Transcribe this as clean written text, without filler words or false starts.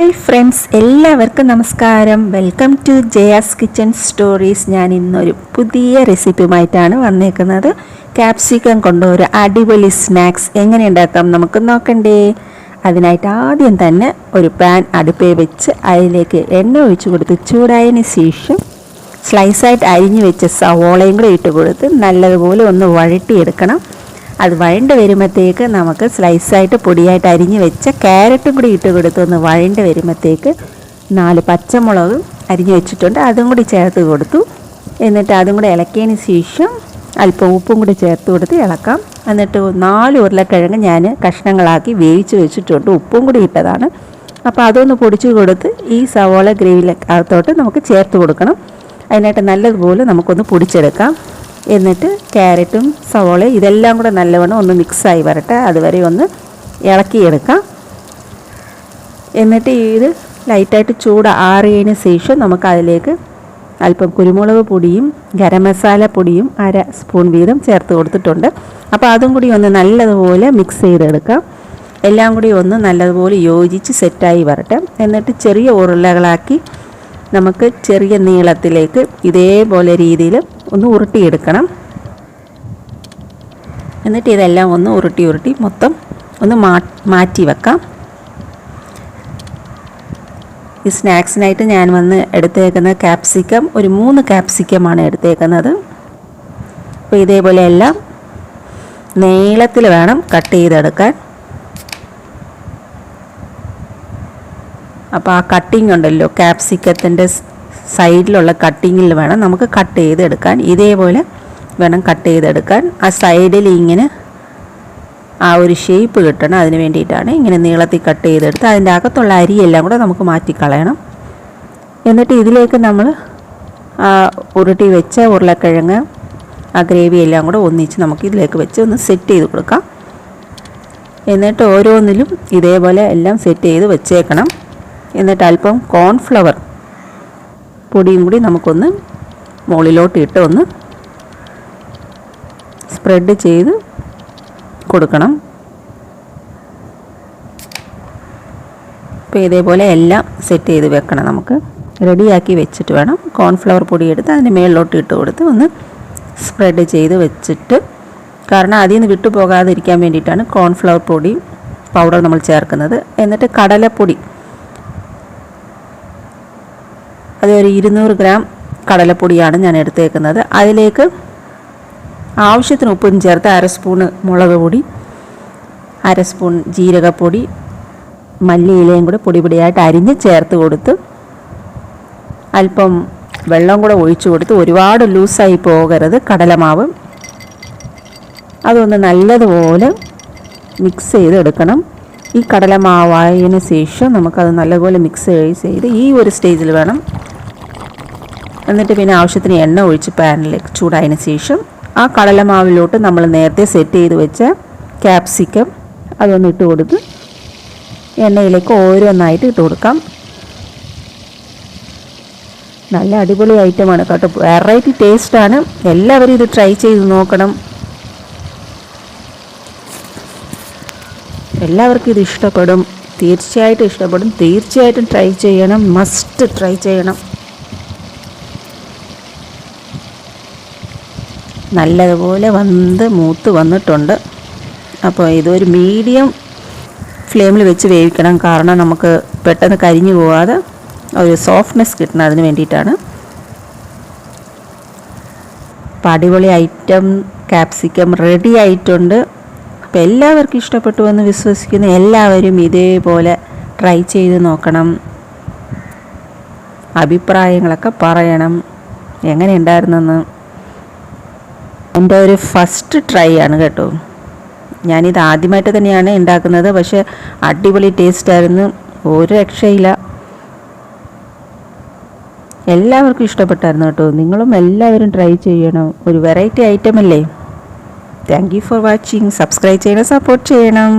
Hi friends, എല്ലാവർക്കും നമസ്കാരം. Welcome to Jaya's kitchen stories. ഞാൻ ഇന്നൊരു പുതിയ റെസിപ്പിയുമായിട്ടാണ് വന്നേക്കുന്നത്. ക്യാപ്സിക്കം കൊണ്ട് ഒരു അടിപൊളി സ്നാക്സ് എങ്ങനെ ഉണ്ടാക്കാം നമുക്ക് നോക്കണ്ടേ. അതിനായിട്ട് ആദ്യം തന്നെ ഒരു പാൻ അടുപ്പേ വെച്ച് അതിലേക്ക് എണ്ണ ഒഴിച്ച് കൊടുത്ത് ചൂടായതിന് ശേഷം സ്ലൈസായിട്ട് അരിഞ്ഞു വെച്ച സവോളയും കൂടെ ഇട്ട് കൊടുത്ത് നല്ലതുപോലെ ഒന്ന് വഴട്ടിയെടുക്കണം. അത് വഴണ്ട് വരുമ്പോഴത്തേക്ക് നമുക്ക് സ്ലൈസായിട്ട് പൊടിയായിട്ട് അരിഞ്ഞ് വെച്ച ക്യാരറ്റും കൂടി ഇട്ട് കൊടുത്ത് ഒന്ന് വഴണ്ട് വരുമ്പോഴത്തേക്ക് 4 പച്ചമുളക് അരിഞ്ഞ് വെച്ചിട്ടുണ്ട്, അതും കൂടി ചേർത്ത് കൊടുത്തു. എന്നിട്ട് അതും കൂടി ഇളക്കിയതിന് ശേഷം അല്പം ഉപ്പും കൂടി ചേർത്ത് കൊടുത്ത് ഇളക്കാം. എന്നിട്ട് 4 ഉരുളക്കിഴങ്ങ് ഞാൻ കഷ്ണങ്ങളാക്കി വേവിച്ച് വെച്ചിട്ടുണ്ട്, ഉപ്പും കൂടി ഇട്ടതാണ്. അപ്പോൾ അതൊന്ന് പൊടിച്ച് കൊടുത്ത് ഈ സവോള ഗ്രേവിയിലകത്തോട്ട് നമുക്ക് ചേർത്ത് കൊടുക്കണം. അതിനായിട്ട് നല്ലതുപോലെ നമുക്കൊന്ന് പൊടിച്ചെടുക്കാം. എന്നിട്ട് ക്യാരറ്റും സവോളയും ഇതെല്ലാം കൂടെ നല്ലവണ്ണം ഒന്ന് മിക്സായി വരട്ടെ, അതുവരെ ഒന്ന് ഇളക്കിയെടുക്കാം. എന്നിട്ട് ഇത് ലൈറ്റായിട്ട് ചൂട് ആറിയതിന് ശേഷം നമുക്ക് അതിലേക്ക് അല്പം കുരുമുളക് പൊടിയും ഗരം മസാല പൊടിയും 1/2 സ്പൂൺ വീതം ചേർത്ത് കൊടുത്തിട്ടുണ്ട്. അപ്പോൾ അതും കൂടി ഒന്ന് നല്ലതുപോലെ മിക്സ് ചെയ്തെടുക്കാം. എല്ലാം കൂടി ഒന്ന് നല്ലതുപോലെ യോജിച്ച് സെറ്റായി വരട്ടെ. എന്നിട്ട് ചെറിയ ഉരുളകളാക്കി നമുക്ക് ചെറിയ നീളത്തിലേക്ക് ഇതേപോലെ രീതിയിൽ ഒന്ന് ഉരുട്ടിയെടുക്കണം. എന്നിട്ട് ഇതെല്ലാം ഒന്ന് ഉരുട്ടി മൊത്തം ഒന്ന് മാറ്റി വെക്കാം. ഈ സ്നാക്സിനായിട്ട് ഞാൻ എടുത്തേക്കുന്ന ക്യാപ്സിക്കം ഒരു 3 ക്യാപ്സിക്കമാണ് എടുത്തേക്കുന്നത്. അപ്പോൾ ഇതേപോലെ എല്ലാം നീളത്തിൽ വേണം കട്ട് ചെയ്തെടുക്കാൻ. അപ്പോൾ ആ കട്ടിങ് ഉണ്ടല്ലോ, ക്യാപ്സിക്കത്തിൻ്റെ സൈഡിലുള്ള കട്ടിങ്ങിൽ വേണം നമുക്ക് കട്ട് ചെയ്തെടുക്കാൻ. ഇതേപോലെ വേണം കട്ട് ചെയ്തെടുക്കാൻ. ആ സൈഡിൽ ഇങ്ങനെ ആ ഒരു ഷേപ്പ് കിട്ടണം, അതിന് വേണ്ടിയിട്ടാണ് ഇങ്ങനെ നീളത്തിൽ കട്ട് ചെയ്തെടുത്ത് അതിൻ്റെ അകത്തുള്ള അരിയെല്ലാം കൂടെ നമുക്ക് മാറ്റിക്കളയണം. എന്നിട്ട് ഇതിലേക്ക് നമ്മൾ ഉരുട്ടി വെച്ച ഉരുളക്കിഴങ്ങ് ആ ഗ്രേവി എല്ലാം കൂടെ ഒന്നിച്ച് നമുക്ക് ഇതിലേക്ക് വെച്ച് ഒന്ന് സെറ്റ് ചെയ്ത് കൊടുക്കാം. എന്നിട്ട് ഓരോന്നിലും ഇതേപോലെ എല്ലാം സെറ്റ് ചെയ്ത് വെച്ചേക്കണം. എന്നിട്ട് അല്പം കോൺഫ്ലവർ പൊടിയും കൂടി നമുക്കൊന്ന് മുകളിലോട്ട് ഇട്ട് ഒന്ന് സ്പ്രെഡ് ചെയ്ത് കൊടുക്കണം. അപ്പോൾ ഇതേപോലെ എല്ലാം സെറ്റ് ചെയ്ത് വെക്കണം. നമുക്ക് റെഡിയാക്കി വെച്ചിട്ട് വേണം കോൺഫ്ലവർ പൊടി എടുത്ത് അതിൻ്റെ മുകളിലോട്ട് ഇട്ട് കൊടുത്ത് ഒന്ന് സ്പ്രെഡ് ചെയ്ത് വെച്ചിട്ട്, കാരണം അതിൽ നിന്ന് വിട്ടു പോകാതിരിക്കാൻ വേണ്ടിയിട്ടാണ് കോൺഫ്ലവർ പൊടി പൗഡർ നമ്മൾ ചേർക്കുന്നത്. എന്നിട്ട് കടലപ്പൊടി അതൊരു 200 ഗ്രാം കടലപ്പൊടിയാണ് ഞാൻ എടുത്തേക്കുന്നത്. അതിലേക്ക് ആവശ്യത്തിന് ഉപ്പും ചേർത്ത് 1/2 സ്പൂൺ മുളക് പൊടി, 1/2 സ്പൂൺ ജീരകപ്പൊടി, മല്ലിയിലയും കൂടെ പൊടിയായിട്ട് അരിഞ്ഞ് ചേർത്ത് കൊടുത്ത് അല്പം വെള്ളം കൂടെ ഒഴിച്ചു കൊടുത്ത്, ഒരുപാട് ലൂസായി പോകരുത് കടലമാവ്. അതൊന്ന് നല്ലതുപോലെ മിക്സ് ചെയ്തെടുക്കണം. ഈ കടലമാവായതിന് ശേഷം നമുക്കത് നല്ലപോലെ മിക്സ് ചെയ്ത് ഈ ഒരു സ്റ്റേജിൽ വേണം. എന്നിട്ട് പിന്നെ ആവശ്യത്തിന് എണ്ണ ഒഴിച്ച് പാനിലേക്ക് ചൂടായതിന് ശേഷം ആ കടലമാവിലോട്ട് നമ്മൾ നേരത്തെ സെറ്റ് ചെയ്ത് വെച്ച ക്യാപ്സിക്കം അതൊന്ന് ഇട്ട് കൊടുത്ത് എണ്ണയിലേക്ക് ഓരോന്നായിട്ട് ഇട്ട് കൊടുക്കാം. നല്ല അടിപൊളി ഐറ്റമാണ് കേട്ടോ, വെറൈറ്റി ടേസ്റ്റാണ്. എല്ലാവരും ഇത് ട്രൈ ചെയ്ത് നോക്കണം. എല്ലാവർക്കും ഇത് ഇഷ്ടപ്പെടും, തീർച്ചയായിട്ടും ഇഷ്ടപ്പെടും. തീർച്ചയായിട്ടും ട്രൈ ചെയ്യണം, മസ്റ്റ് ട്രൈ ചെയ്യണം. നല്ലതുപോലെ മൂത്ത് വന്നിട്ടുണ്ട്. അപ്പോൾ ഇതൊരു മീഡിയം ഫ്ലെയിമിൽ വെച്ച് വേവിക്കണം, കാരണം നമുക്ക് പെട്ടെന്ന് കരിഞ്ഞു പോകാതെ ഒരു സോഫ്റ്റ്നെസ് കിട്ടണം, അതിന് വേണ്ടിയിട്ടാണ്. അപ്പോൾ അടിപൊളി ഐറ്റം ക്യാപ്സിക്കം റെഡി ആയിട്ടുണ്ട്. അപ്പോൾ എല്ലാവർക്കും ഇഷ്ടപ്പെട്ടു എന്ന് വിശ്വസിക്കുന്നു. എല്ലാവരും ഇതേപോലെ ട്രൈ ചെയ്ത് നോക്കണം, അഭിപ്രായങ്ങളൊക്കെ പറയണം എങ്ങനെ ഉണ്ടായിരുന്നെന്ന്. എൻ്റെ ഒരു ഫസ്റ്റ് ട്രൈ ആണ് കേട്ടോ. ഞാനിത് ആദ്യമായിട്ട് തന്നെയാണ് ഉണ്ടാക്കുന്നത്, പക്ഷേ അടിപൊളി ടേസ്റ്റായിരുന്നു, ഒരു രക്ഷയില്ല. എല്ലാവർക്കും ഇഷ്ടപ്പെട്ടായിരുന്നു കേട്ടോ. നിങ്ങളും എല്ലാവരും ട്രൈ ചെയ്യണം, ഒരു വെറൈറ്റി ഐറ്റം അല്ലേ. Thank you for watching. Subscribe ചെയ്യണം, സപ്പോർട്ട് ചെയ്യണം.